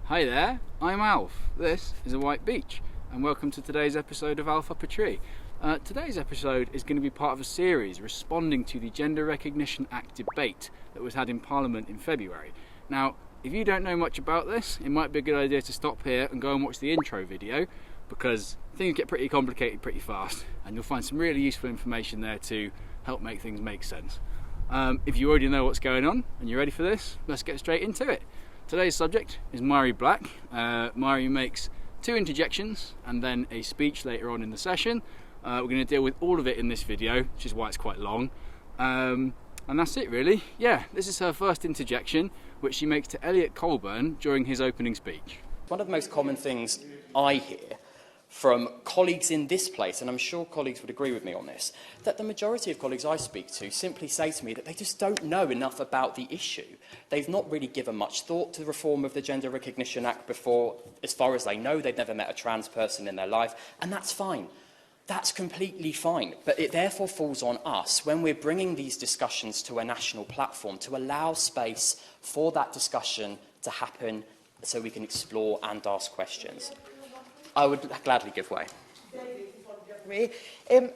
Hi there, I'm Alf. This is A White Beach, and welcome to today's episode of Alf Up a Tree. Today's episode is going to be part of a series responding to the Gender Recognition Act debate that was had in Parliament in February. Now, if you don't know much about this, it might be a good idea to stop here and go and watch the intro video, because things get pretty complicated pretty fast, and you'll find some really useful information there to help make things make sense. If you already know what's going on and you're ready for this, let's get straight into it. Today's subject is Mhairi Black. Mhairi makes 2 interjections and then a speech later on in the session. We're going to deal with all of it in this video, which is why it's quite long. And that's it really. Yeah, this is her first interjection, which she makes to Elliot Colburn during his opening speech. One of the most common things I hear from colleagues in this place, and I'm sure colleagues would agree with me on this, that the majority of colleagues I speak to simply say to me that they just don't know enough about the issue. They've not really given much thought to the reform of the Gender Recognition Act before. As far as they know, they've never met a trans person in their life, and that's fine. That's completely fine. But it therefore falls on us, when we're bringing these discussions to a national platform, to allow space for that discussion to happen so we can explore and ask questions. I would gladly give way.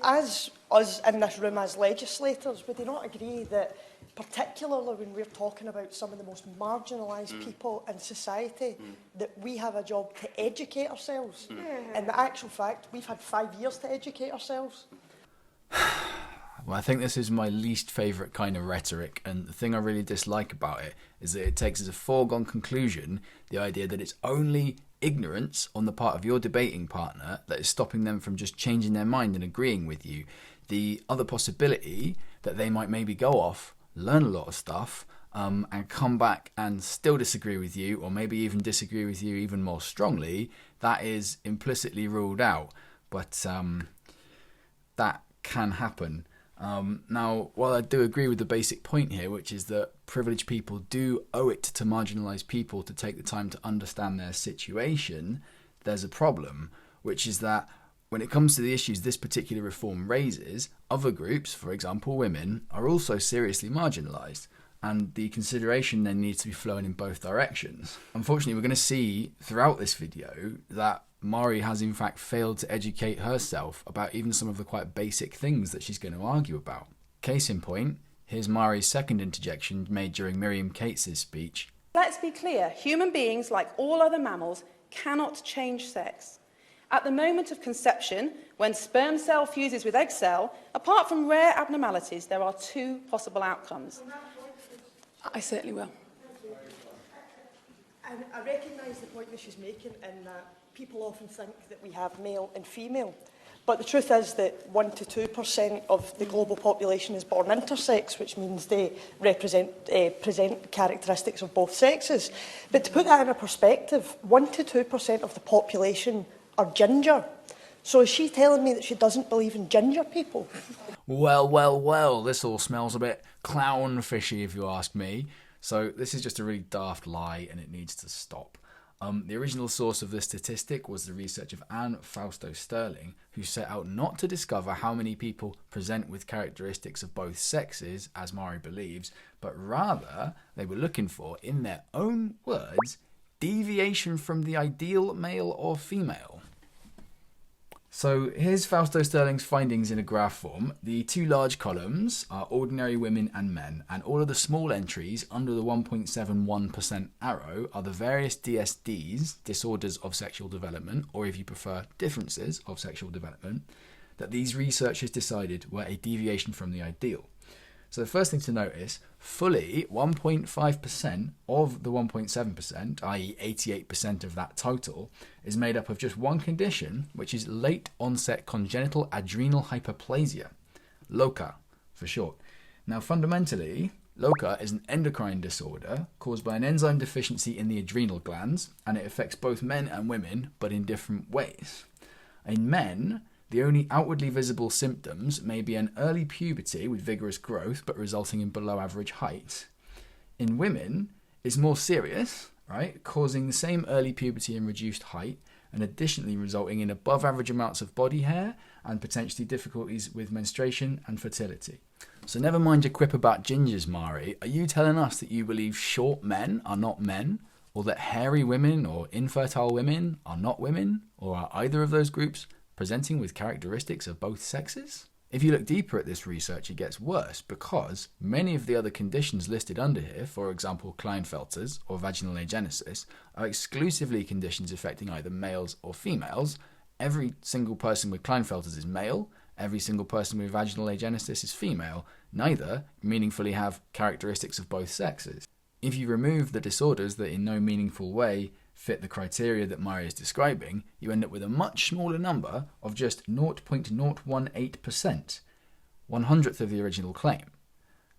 As us in this room as legislators, would you not agree that particularly when we're talking about some of the most marginalised people in society, that we have a job to educate ourselves? In the actual fact, we've had 5 years to educate ourselves. Well, I think this is my least favourite kind of rhetoric, and the thing I really dislike about it is that it takes as a foregone conclusion the idea that it's only ignorance on the part of your debating partner that is stopping them from just changing their mind and agreeing with you. The other possibility that they might maybe go off, learn a lot of stuff, and come back and still disagree with you, or maybe even disagree with you even more strongly, that is implicitly ruled out. But that can happen. Now, while I do agree with the basic point here, which is that privileged people do owe it to marginalised people to take the time to understand their situation, there's a problem, which is that when it comes to the issues this particular reform raises, other groups, for example women, are also seriously marginalised, and the consideration then needs to be flowing in both directions. Unfortunately, we're going to see throughout this video that Mhairi has in fact failed to educate herself about even some of the quite basic things that she's going to argue about. Case in point, here's Mhairi's second interjection made during Miriam Cates's speech. Let's be clear, human beings, like all other mammals, cannot change sex. At the moment of conception, when sperm cell fuses with egg cell, apart from rare abnormalities, there are 2 possible outcomes. I certainly will. And I recognise the point that she's making in that people often think that we have male and female. But the truth is that 1 to 2% of the global population is born intersex, which means they present characteristics of both sexes. But to put that in a perspective, 1 to 2% of the population are ginger. So is she telling me that she doesn't believe in ginger people? Well, this all smells a bit clownfishy if you ask me. So this is just a really daft lie and it needs to stop. The original source of this statistic was the research of Fausto Sterling, who set out not to discover how many people present with characteristics of both sexes, as Mhairi believes, but rather they were looking for, in their own words, deviation from the ideal male or female. So here's Fausto Sterling's findings in a graph form. The 2 large columns are ordinary women and men, and all of the small entries under the 1.71% arrow are the various DSDs, disorders of sexual development, or if you prefer, differences of sexual development, that these researchers decided were a deviation from the ideal. So the first thing to notice, fully 1.5% of the 1.7%, i.e. 88% of that total, is made up of just one condition, which is late onset congenital adrenal hyperplasia, LOCAH for short. Now fundamentally, LOCAH is an endocrine disorder caused by an enzyme deficiency in the adrenal glands, and it affects both men and women, but in different ways. In men, the only outwardly visible symptoms may be an early puberty with vigorous growth but resulting in below average height. In women, it's more serious, right, causing the same early puberty and reduced height, and additionally resulting in above average amounts of body hair and potentially difficulties with menstruation and fertility. So never mind your quip about gingers, Mhairi. Are you telling us that you believe short men are not men, or that hairy women or infertile women are not women, or are either of those groups presenting with characteristics of both sexes? If you look deeper at this research, it gets worse, because many of the other conditions listed under here, for example Klinefelter's or vaginal agenesis, are exclusively conditions affecting either males or females. Every single person with Klinefelter's is male, every single person with vaginal agenesis is female. Neither meaningfully have characteristics of both sexes. If you remove the disorders that in no meaningful way fit the criteria that Mhairi is describing, you end up with a much smaller number of just 0.018%, 1/100th of the original claim.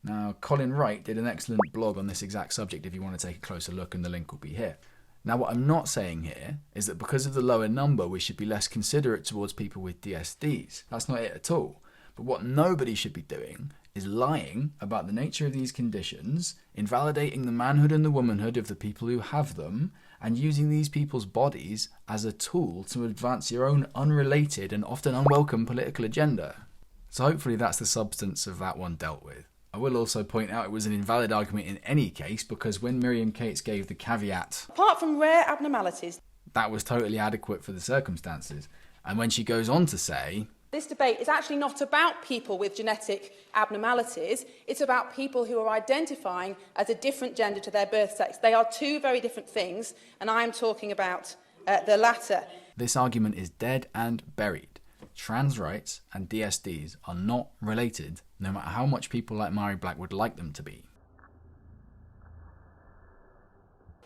Now, Colin Wright did an excellent blog on this exact subject if you want to take a closer look, and the link will be here. Now, what I'm not saying here is that because of the lower number, we should be less considerate towards people with DSDs. That's not it at all. But what nobody should be doing is lying about the nature of these conditions, invalidating the manhood and the womanhood of the people who have them, and using these people's bodies as a tool to advance your own unrelated and often unwelcome political agenda. So hopefully that's the substance of that one dealt with. I will also point out it was an invalid argument in any case, because when Miriam Cates gave the caveat, apart from rare abnormalities, that was totally adequate for the circumstances. And when she goes on to say, this debate is actually not about people with genetic abnormalities, it's about people who are identifying as a different gender to their birth sex. They are two very different things, and I am talking about the latter. This argument is dead and buried. Trans rights and DSDs are not related, no matter how much people like Mhairi Black would like them to be.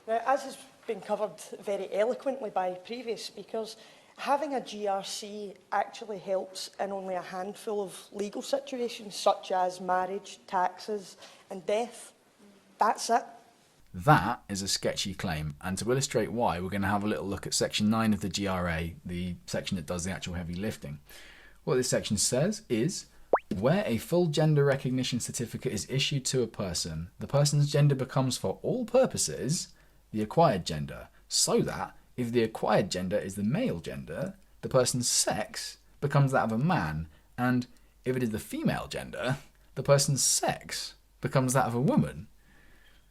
Now, as has been covered very eloquently by previous speakers, having a GRC actually helps in only a handful of legal situations, such as marriage, taxes and death. That's it. That is a sketchy claim, and to illustrate why, we're going to have a little look at Section 9 of the GRA, the section that does the actual heavy lifting. What this section says is, where a full gender recognition certificate is issued to a person, the person's gender becomes for all purposes the acquired gender, so that if the acquired gender is the male gender, the person's sex becomes that of a man, and if it is the female gender, the person's sex becomes that of a woman.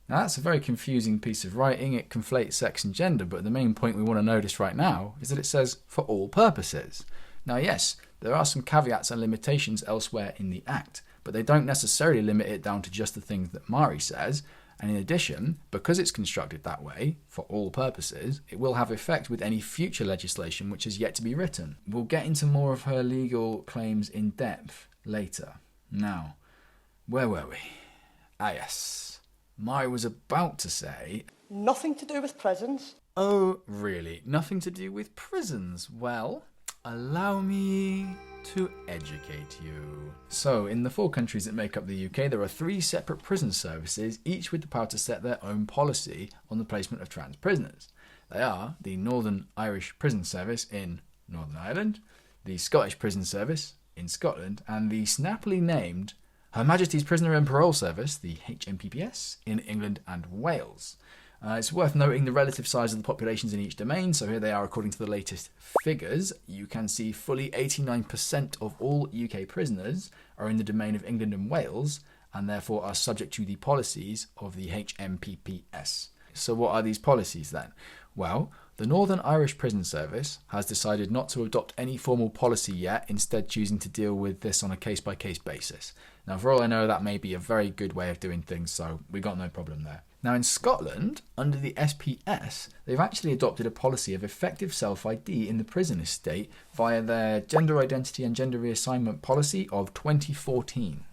Now that's a very confusing piece of writing. It conflates sex and gender, but the main point we want to notice right now is that it says for all purposes. Now yes, there are some caveats and limitations elsewhere in the Act, but they don't necessarily limit it down to just the things that Mhairi says, and in addition, because it's constructed that way, for all purposes, it will have effect with any future legislation which is yet to be written. We'll get into more of her legal claims in depth later. Now, where were we? Ah yes. Mhairi was about to say, nothing to do with prisons. Oh, really? Nothing to do with prisons? Well, allow me to educate you. So, in the 4 countries that make up the UK, there are 3 separate prison services, each with the power to set their own policy on the placement of trans prisoners. They are the Northern Irish Prison Service in Northern Ireland, the Scottish Prison Service in Scotland, and the snappily named Her Majesty's Prisoner and Parole Service, the HMPPS, in England and Wales. It's worth noting the relative size of the populations in each domain, so here they are according to the latest figures. You can see fully 89% of all UK prisoners are in the domain of England and Wales, and therefore are subject to the policies of the HMPPS. So what are these policies then? Well, the Northern Irish Prison Service has decided not to adopt any formal policy yet, instead choosing to deal with this on a case-by-case basis. Now, for all I know, that may be a very good way of doing things, so we got no problem there. Now, in Scotland, under the SPS, they've actually adopted a policy of effective self-ID in the prison estate via their Gender Identity and Gender Reassignment Policy of 2014.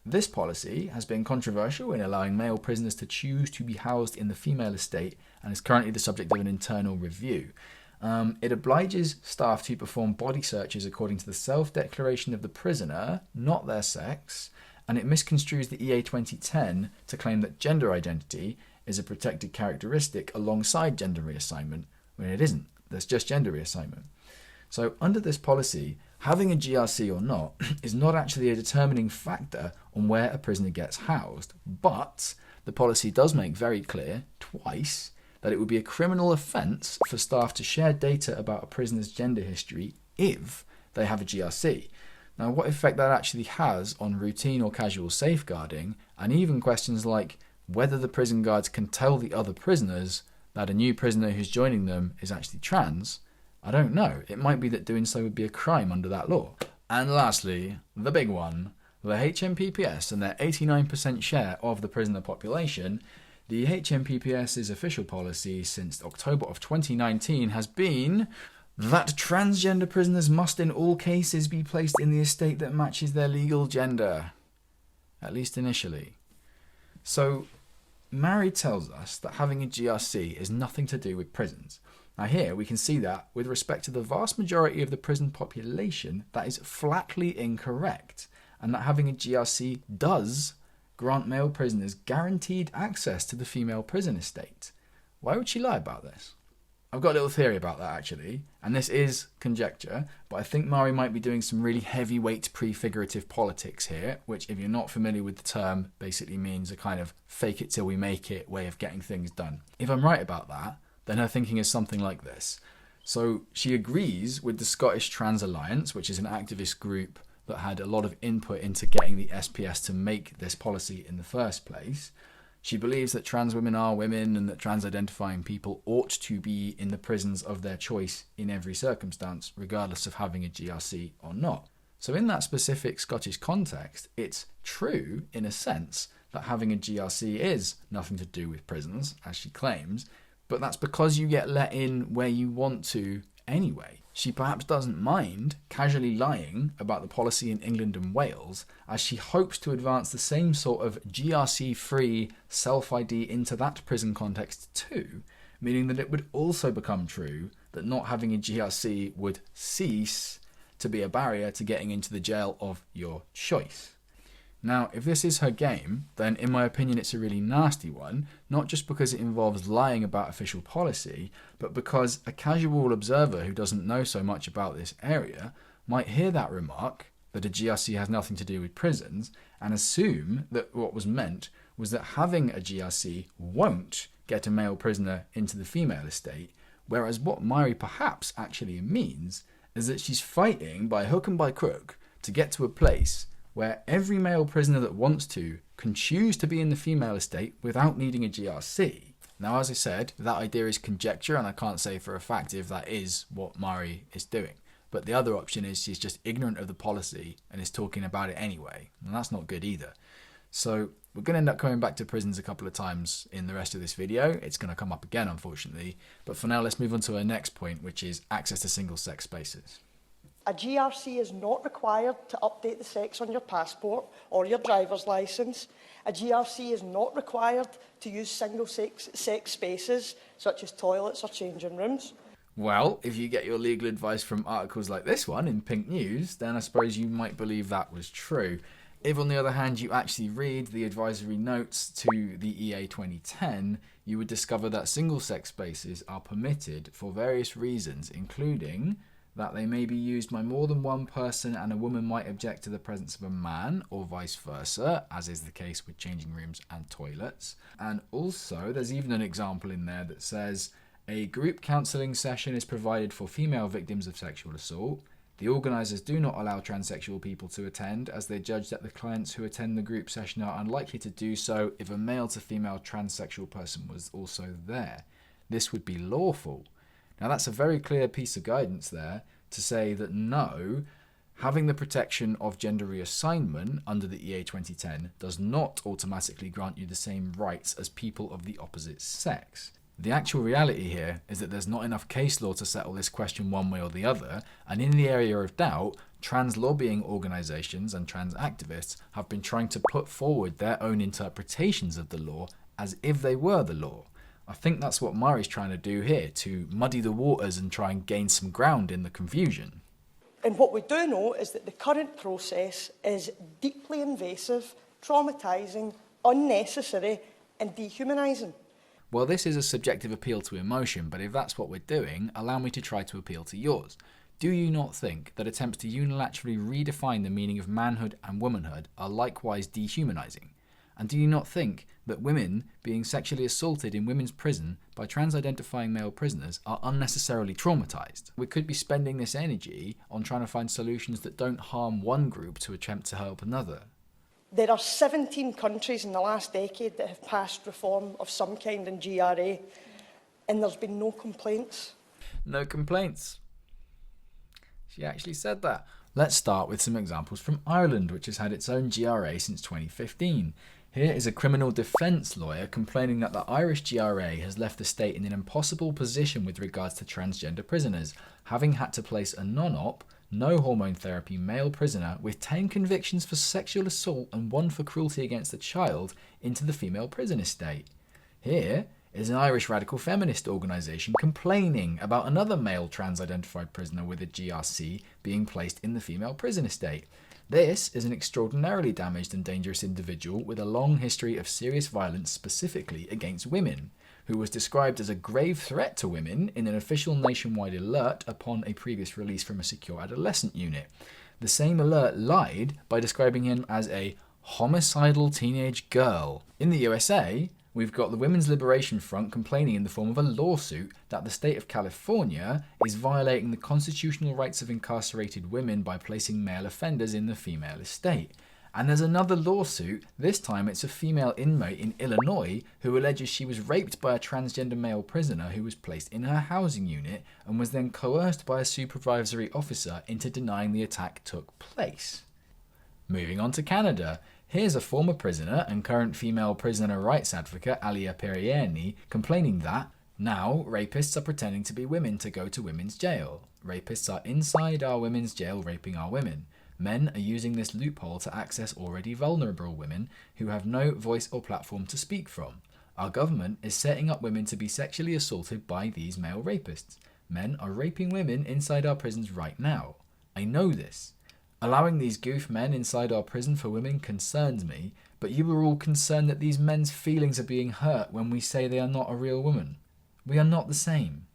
This policy has been controversial in allowing male prisoners to choose to be housed in the female estate and is currently the subject of an internal review. It obliges staff to perform body searches according to the self-declaration of the prisoner, not their sex, and it misconstrues the EA 2010 to claim that gender identity is a protected characteristic alongside gender reassignment, when it isn't. There's just gender reassignment. So under this policy, having a GRC or not is not actually a determining factor on where a prisoner gets housed, but the policy does make very clear, twice, that it would be a criminal offence for staff to share data about a prisoner's gender history if they have a GRC. Now, what effect that actually has on routine or casual safeguarding, and even questions like whether the prison guards can tell the other prisoners that a new prisoner who's joining them is actually trans, I don't know. It might be that doing so would be a crime under that law. And lastly, the big one, the HMPPS and their 89% share of the prisoner population. The HMPPS's official policy since October of 2019 has been that transgender prisoners must in all cases be placed in the estate that matches their legal gender, at least initially. So, Mhairi tells us that having a GRC is nothing to do with prisons. Now here we can see that with respect to the vast majority of the prison population, that is flatly incorrect, and that having a GRC does grant male prisoners guaranteed access to the female prison estate. Why would she lie about this? I've got a little theory about that actually, and this is conjecture, but I think Mhairi might be doing some really heavyweight prefigurative politics here, which if you're not familiar with the term, basically means a kind of fake it till we make it way of getting things done. If I'm right about that, then her thinking is something like this. So she agrees with the Scottish Trans Alliance, which is an activist group that had a lot of input into getting the SPS to make this policy in the first place. She believes that trans women are women and that trans-identifying people ought to be in the prisons of their choice in every circumstance, regardless of having a GRC or not. So in that specific Scottish context, it's true, in a sense, that having a GRC is nothing to do with prisons, as she claims, but that's because you get let in where you want to anyway. She perhaps doesn't mind casually lying about the policy in England and Wales, as she hopes to advance the same sort of GRC-free self-ID into that prison context too, meaning that it would also become true that not having a GRC would cease to be a barrier to getting into the jail of your choice. Now, if this is her game, then in my opinion it's a really nasty one, not just because it involves lying about official policy, but because a casual observer who doesn't know so much about this area might hear that remark, that a GRC has nothing to do with prisons, and assume that what was meant was that having a GRC won't get a male prisoner into the female estate, whereas what Mhairi perhaps actually means is that she's fighting by hook and by crook to get to a place where every male prisoner that wants to can choose to be in the female estate without needing a GRC. Now, as I said, that idea is conjecture, and I can't say for a fact if that is what Mhairi is doing. But the other option is she's just ignorant of the policy and is talking about it anyway, and that's not good either. So we're going to end up coming back to prisons a couple of times in the rest of this video. It's going to come up again, unfortunately. But for now, let's move on to our next point, which is access to single-sex spaces. A GRC is not required to update the sex on your passport or your driver's licence. A GRC is not required to use single-sex spaces, such as toilets or changing rooms. Well, if you get your legal advice from articles like this one in Pink News, then I suppose you might believe that was true. If, on the other hand, you actually read the advisory notes to the EA 2010, you would discover that single-sex spaces are permitted for various reasons, including that they may be used by more than one person and a woman might object to the presence of a man, or vice versa, as is the case with changing rooms and toilets. And also, there's even an example in there that says, a group counselling session is provided for female victims of sexual assault. The organisers do not allow transsexual people to attend, as they judge that the clients who attend the group session are unlikely to do so if a male to female transsexual person was also there. This would be lawful. Now that's a very clear piece of guidance there to say that no, having the protection of gender reassignment under the EA 2010 does not automatically grant you the same rights as people of the opposite sex. The actual reality here is that there's not enough case law to settle this question one way or the other, and in the area of doubt, trans lobbying organisations and trans activists have been trying to put forward their own interpretations of the law as if they were the law. I think that's what Mhairi's trying to do here, to muddy the waters and try and gain some ground in the confusion. And what we do know is that the current process is deeply invasive, traumatising, unnecessary and dehumanising. Well, this is a subjective appeal to emotion, but if that's what we're doing, allow me to try to appeal to yours. Do you not think that attempts to unilaterally redefine the meaning of manhood and womanhood are likewise dehumanising? And do you not think that women being sexually assaulted in women's prison by trans-identifying male prisoners are unnecessarily traumatised? We could be spending this energy on trying to find solutions that don't harm one group to attempt to help another. There are 17 countries in the last decade that have passed reform of some kind in GRA. and there's been no complaints. No complaints. She actually said that. Let's start with some examples from Ireland, which has had its own GRA since 2015. Here is a criminal defence lawyer complaining that the Irish GRA has left the state in an impossible position with regards to transgender prisoners, having had to place a non-op, no hormone therapy male prisoner with 10 convictions for sexual assault and 1 for cruelty against a child into the female prison estate. Here is an Irish radical feminist organisation complaining about another male trans-identified prisoner with a GRC being placed in the female prison estate. This is an extraordinarily damaged and dangerous individual with a long history of serious violence specifically against women, who was described as a grave threat to women in an official nationwide alert upon a previous release from a secure adolescent unit. The same alert lied by describing him as a homicidal teenage girl. In the USA, we've got the Women's Liberation Front complaining in the form of a lawsuit that the state of California is violating the constitutional rights of incarcerated women by placing male offenders in the female estate. And there's another lawsuit, this time it's a female inmate in Illinois who alleges she was raped by a transgender male prisoner who was placed in her housing unit and was then coerced by a supervisory officer into denying the attack took place. Moving on to Canada. Here's a former prisoner and current female prisoner rights advocate, Alia Perieni, complaining that now rapists are pretending to be women to go to women's jail. Rapists are inside our women's jail raping our women. Men are using this loophole to access already vulnerable women who have no voice or platform to speak from. Our government is setting up women to be sexually assaulted by these male rapists. Men are raping women inside our prisons right now. I know this. Allowing these goof men inside our prison for women concerns me, but you are all concerned that these men's feelings are being hurt when we say they are not a real woman. We are not the same.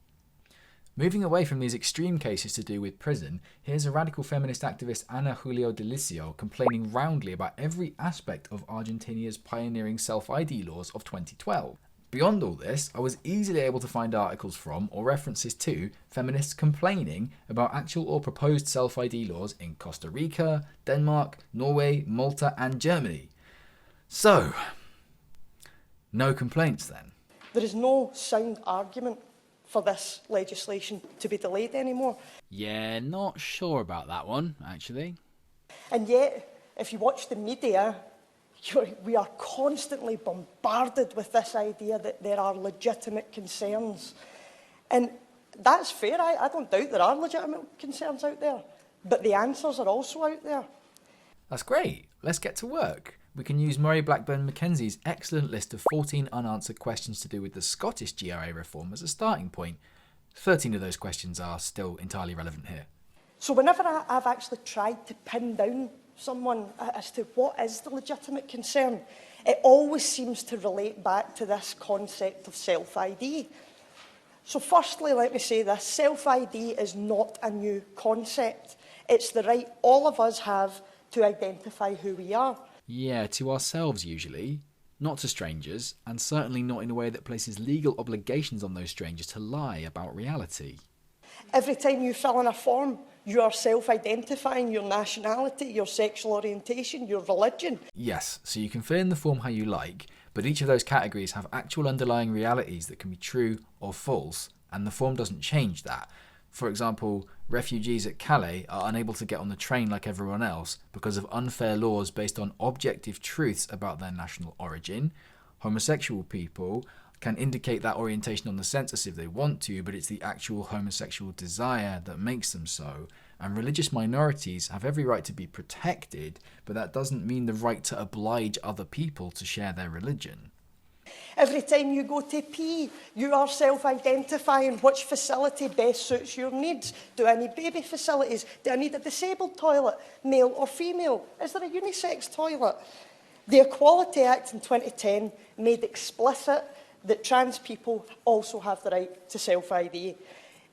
Moving away from these extreme cases to do with prison, here's a radical feminist activist Ana Julio Delicio complaining roundly about every aspect of Argentina's pioneering self-ID laws of 2012. Beyond all this, I was easily able to find articles from, or references to, feminists complaining about actual or proposed self-ID laws in Costa Rica, Denmark, Norway, Malta and Germany. So, no complaints then. There is no sound argument for this legislation to be delayed anymore. Yeah, not sure about that one, actually. And yet, if you watch the media, we are constantly bombarded with this idea that there are legitimate concerns. And that's fair. I don't doubt there are legitimate concerns out there. But the answers are also out there. That's great. Let's get to work. We can use Mhairi Blackburn Mackenzie's excellent list of 14 unanswered questions to do with the Scottish GRA reform as a starting point. 13 of those questions are still entirely relevant here. So whenever I've actually tried to pin down someone as to what is the legitimate concern, it always seems to relate back to this concept of self-ID. So firstly, let me say this, self-ID is not a new concept. It's the right all of us have to identify who we are. Yeah, to ourselves usually, not to strangers, and certainly not in a way that places legal obligations on those strangers to lie about reality. Every time you fill in a form, you are self-identifying your nationality, your sexual orientation, your religion. Yes, so you can fill in the form how you like, but each of those categories have actual underlying realities that can be true or false, and the form doesn't change that. For example, refugees at Calais are unable to get on the train like everyone else because of unfair laws based on objective truths about their national origin. Homosexual people can indicate that orientation on the census if they want to, but it's the actual homosexual desire that makes them so. And religious minorities have every right to be protected, but that doesn't mean the right to oblige other people to share their religion. Every time you go to pee, you are self-identifying which facility best suits your needs. Do I need baby facilities? Do I need a disabled toilet, male or female? Is there a unisex toilet? The Equality Act in 2010 made explicit that trans people also have the right to self-ID,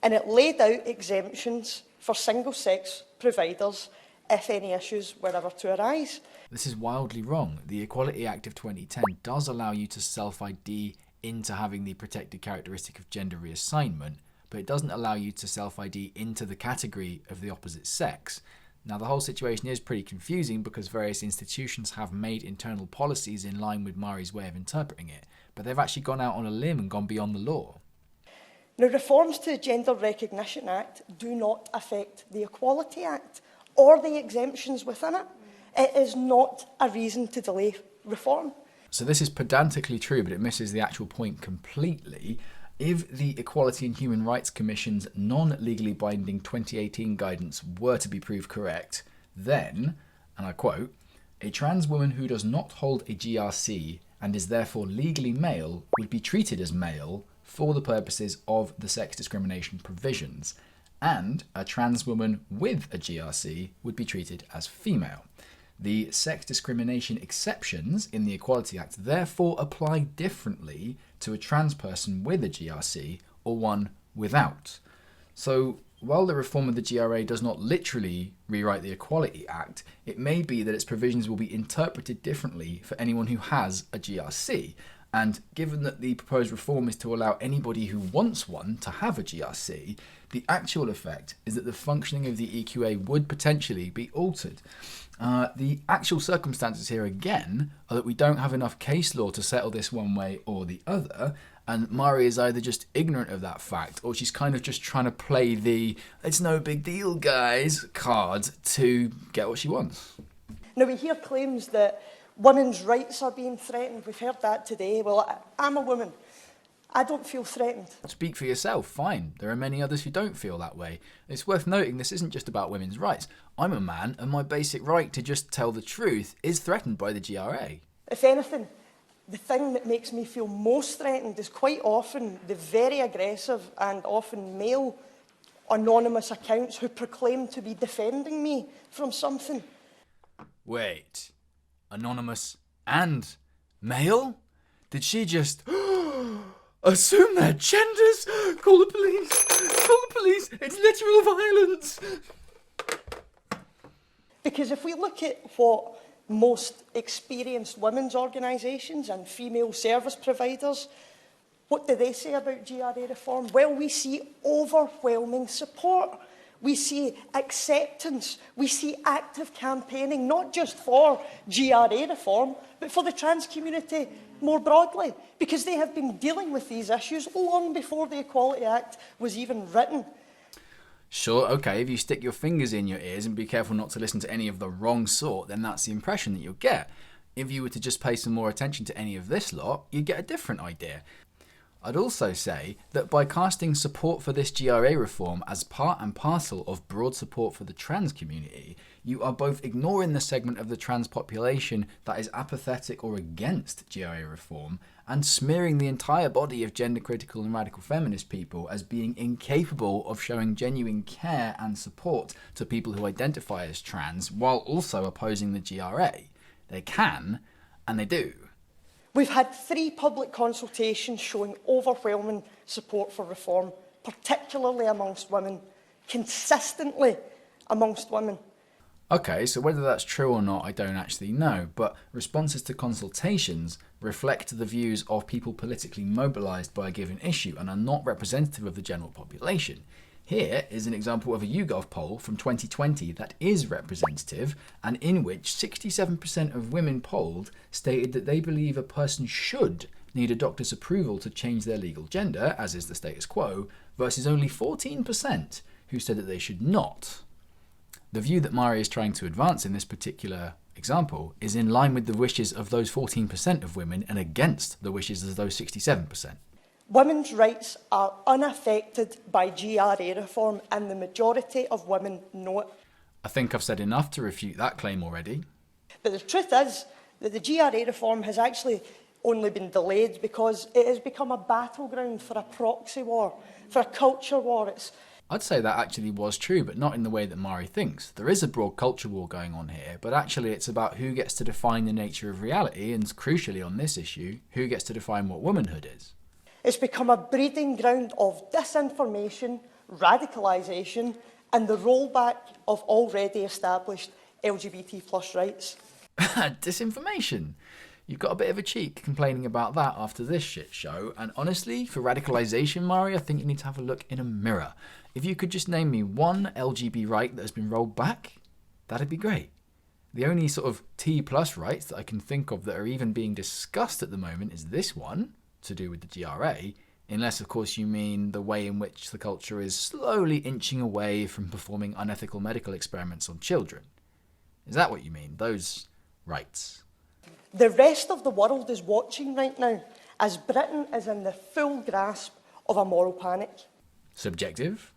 and it laid out exemptions for single-sex providers if any issues were ever to arise. This is wildly wrong. The Equality Act of 2010 does allow you to self-ID into having the protected characteristic of gender reassignment, but it doesn't allow you to self-ID into the category of the opposite sex. Now, the whole situation is pretty confusing because various institutions have made internal policies in line with Mhairi's way of interpreting it, but they've actually gone out on a limb and gone beyond the law. Now, reforms to the Gender Recognition Act do not affect the Equality Act or the exemptions within it. It is not a reason to delay reform. So this is pedantically true, but it misses the actual point completely. If the Equality and Human Rights Commission's non-legally binding 2018 guidance were to be proved correct, then, and I quote, "A trans woman who does not hold a GRC and is therefore legally male would be treated as male for the purposes of the sex discrimination provisions, and a trans woman with a GRC would be treated as female. The sex discrimination exceptions in the Equality Act therefore apply differently to a trans person with a GRC or one without." So, while the reform of the GRA does not literally rewrite the Equality Act, it may be that its provisions will be interpreted differently for anyone who has a GRC. And given that the proposed reform is to allow anybody who wants one to have a GRC, the actual effect is that the functioning of the EqA would potentially be altered. The actual circumstances here again are that we don't have enough case law to settle this one way or the other, and Mhairi is either just ignorant of that fact or she's kind of just trying to play the "it's no big deal guys" card to get what she wants. Now, we hear claims that women's rights are being threatened. We've heard that today. Well, I'm a woman. I don't feel threatened. Speak for yourself, fine. There are many others who don't feel that way. It's worth noting this isn't just about women's rights. I'm a man and my basic right to just tell the truth is threatened by the GRA. If anything, the thing that makes me feel most threatened is quite often the very aggressive and often male anonymous accounts who proclaim to be defending me from something. Wait, anonymous and male? Did she just assume their genders? Call the police! Call the police! It's literal violence! Because if we look at what most experienced women's organisations and female service providers, what do they say about GRA reform? Well, we see overwhelming support. We see acceptance. We see active campaigning, not just for GRA reform, but for the trans community more broadly, because they have been dealing with these issues long before the Equality Act was even written. Sure, okay, if you stick your fingers in your ears and be careful not to listen to any of the wrong sort, then that's the impression that you'll get. If you were to just pay some more attention to any of this lot, you'd get a different idea. I'd also say that by casting support for this GRA reform as part and parcel of broad support for the trans community, you are both ignoring the segment of the trans population that is apathetic or against GRA reform and smearing the entire body of gender-critical and radical feminist people as being incapable of showing genuine care and support to people who identify as trans while also opposing the GRA. They can, and they do. We've had 3 public consultations showing overwhelming support for reform, particularly amongst women, consistently amongst women. Okay, so whether that's true or not, I don't actually know, but responses to consultations reflect the views of people politically mobilised by a given issue and are not representative of the general population. Here is an example of a YouGov poll from 2020 that is representative and in which 67% of women polled stated that they believe a person should need a doctor's approval to change their legal gender, as is the status quo, versus only 14% who said that they should not. The view that Mhairi is trying to advance in this particular example is in line with the wishes of those 14% of women and against the wishes of those 67%. Women's rights are unaffected by GRA reform, and the majority of women know it. I think I've said enough to refute that claim already. But the truth is that the GRA reform has actually only been delayed because it has become a battleground for a proxy war, for a culture war. I'd say that actually was true, but not in the way that Mhairi thinks. There is a broad culture war going on here, but actually it's about who gets to define the nature of reality, and crucially on this issue, who gets to define what womanhood is. It's become a breeding ground of disinformation, radicalisation, and the rollback of already established LGBT plus rights. Disinformation. You've got a bit of a cheek complaining about that after this shit show, and honestly, for radicalisation, Mhairi, I think you need to have a look in a mirror. If you could just name me one LGB right that has been rolled back, that'd be great. The only sort of T plus rights that I can think of that are even being discussed at the moment is this one, to do with the GRA, Unless, of course, you mean the way in which the culture is slowly inching away from performing unethical medical experiments on children. Is that what you mean? Those rights? The rest of the world is watching right now as Britain is in the full grasp of a moral panic. Subjective?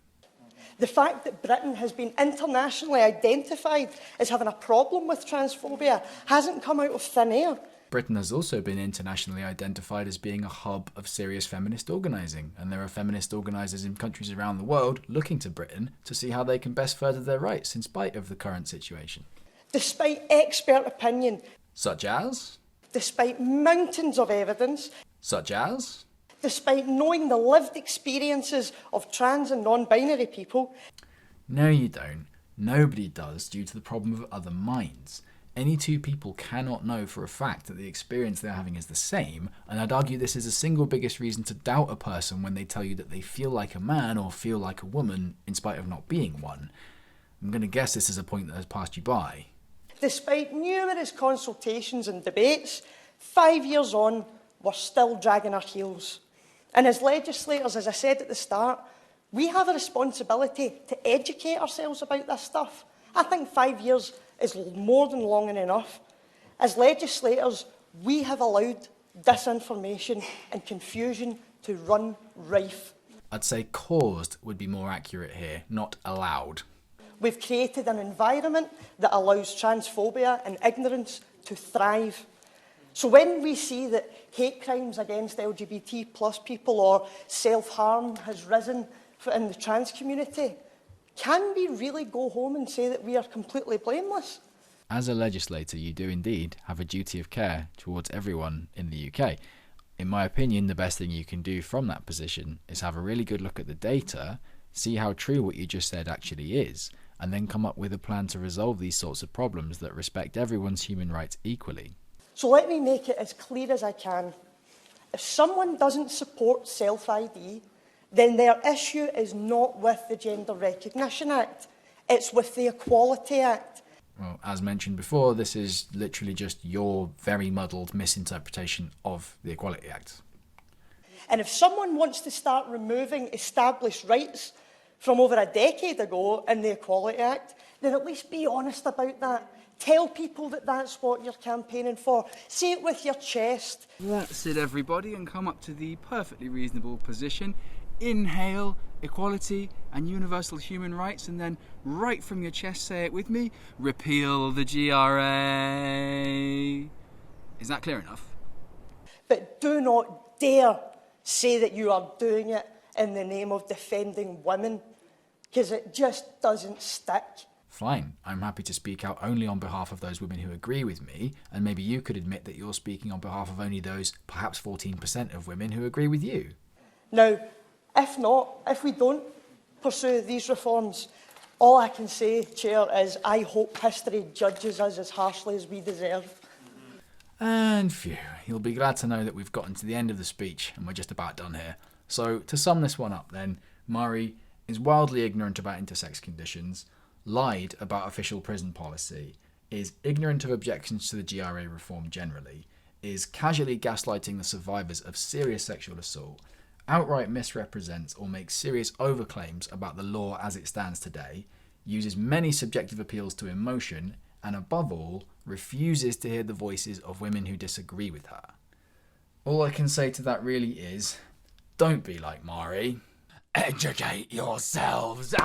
The fact that Britain has been internationally identified as having a problem with transphobia hasn't come out of thin air. Britain has also been internationally identified as being a hub of serious feminist organising, and there are feminist organisers in countries around the world looking to Britain to see how they can best further their rights in spite of the current situation. Despite expert opinion, Such as? despite mountains of evidence, Such as? despite knowing the lived experiences of trans and non-binary people. No, you don't. Nobody does, due to the problem of other minds. Any two people cannot know for a fact that the experience they're having is the same, and I'd argue this is the single biggest reason to doubt a person when they tell you that they feel like a man or feel like a woman in spite of not being one. I'm going to guess this is a point that has passed you by. Despite numerous consultations and debates, 5 years on, we're still dragging our heels. And as legislators, as I said at the start, we have a responsibility to educate ourselves about this stuff. I think 5 years is more than long enough. As legislators, we have allowed disinformation and confusion to run rife. I'd say caused would be more accurate here, not allowed. We've created an environment that allows transphobia and ignorance to thrive. So when we see that hate crimes against LGBT plus people or self-harm has risen in the trans community, can we really go home and say that we are completely blameless? As a legislator, you do indeed have a duty of care towards everyone in the UK. In my opinion, the best thing you can do from that position is have a really good look at the data, see how true what you just said actually is, and then come up with a plan to resolve these sorts of problems that respect everyone's human rights equally. So let me make it as clear as I can. If someone doesn't support self-ID, then their issue is not with the Gender Recognition Act, it's with the Equality Act. Well, as mentioned before, this is literally just your very muddled misinterpretation of the Equality Act. And if someone wants to start removing established rights from over a decade ago in the Equality Act, then at least be honest about that. Tell people that that's what you're campaigning for. Say it with your chest. That's it, everybody, and come up to the perfectly reasonable position. Inhale equality and universal human rights, and then right from your chest say it with me: repeal the GRA. Is that clear enough? But do not dare say that you are doing it in the name of defending women, because it just doesn't stick. Fine, I'm happy to speak out only on behalf of those women who agree with me, and maybe you could admit that you're speaking on behalf of only those, perhaps 14% of women who agree with you. Now, if not, if we don't pursue these reforms, all I can say, Chair, is I hope history judges us as harshly as we deserve. And phew, you'll be glad to know that we've gotten to the end of the speech and we're just about done here. So, to sum this one up then, Mhairi is wildly ignorant about intersex conditions, lied about official prison policy, is ignorant of objections to the GRA reform generally, is casually gaslighting the survivors of serious sexual assault, outright misrepresents or makes serious overclaims about the law as it stands today, uses many subjective appeals to emotion, and above all, refuses to hear the voices of women who disagree with her. All I can say to that really is, don't be like Mhairi. Educate yourselves!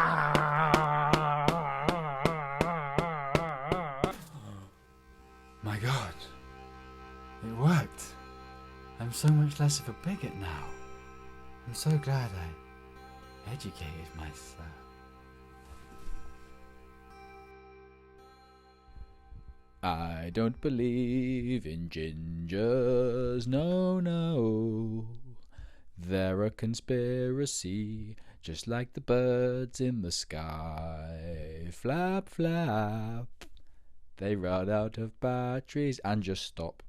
My God, it worked. I'm so much less of a bigot now. I'm so glad I educated myself. I don't believe in gingers, no, no. They're a conspiracy, just like the birds in the sky. Flap, flap. They run out of batteries and just stop.